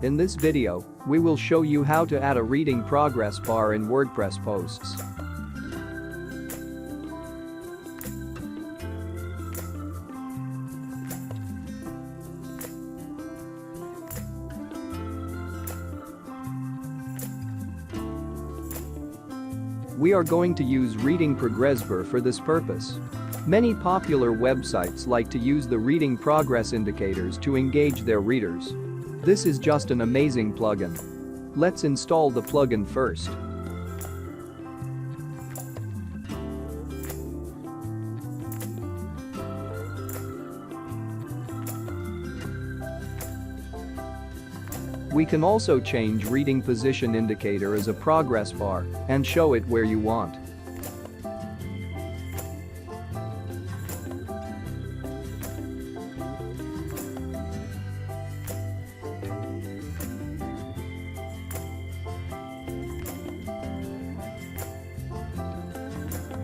In this video, we will show you how to add a reading progress bar in WordPress posts. We are going to use reading progressbar for this purpose. Many popular websites like to use the reading progress indicators to engage their readers. This is just an amazing plugin. Let's install the plugin first. We can also change reading position indicator as a progress bar and show it where you want.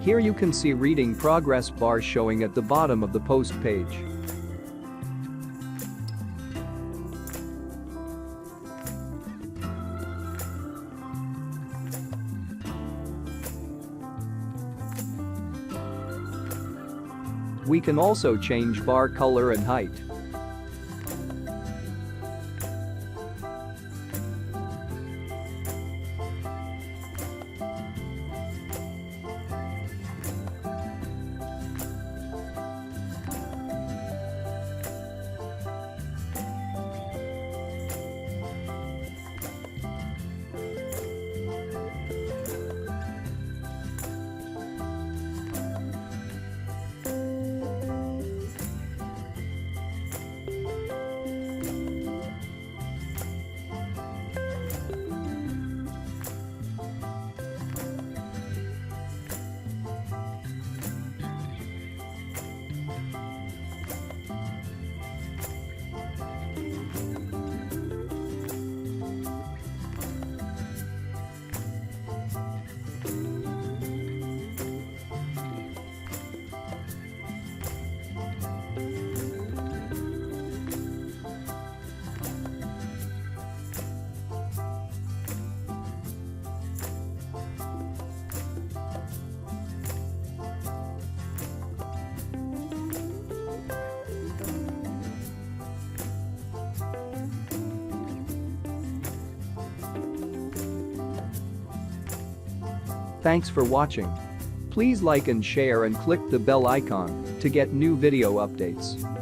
Here you can see reading progress bar showing at the bottom of the post page. We can also change bar color and height. Thanks for watching. Please like and share and click the bell icon to get new video updates.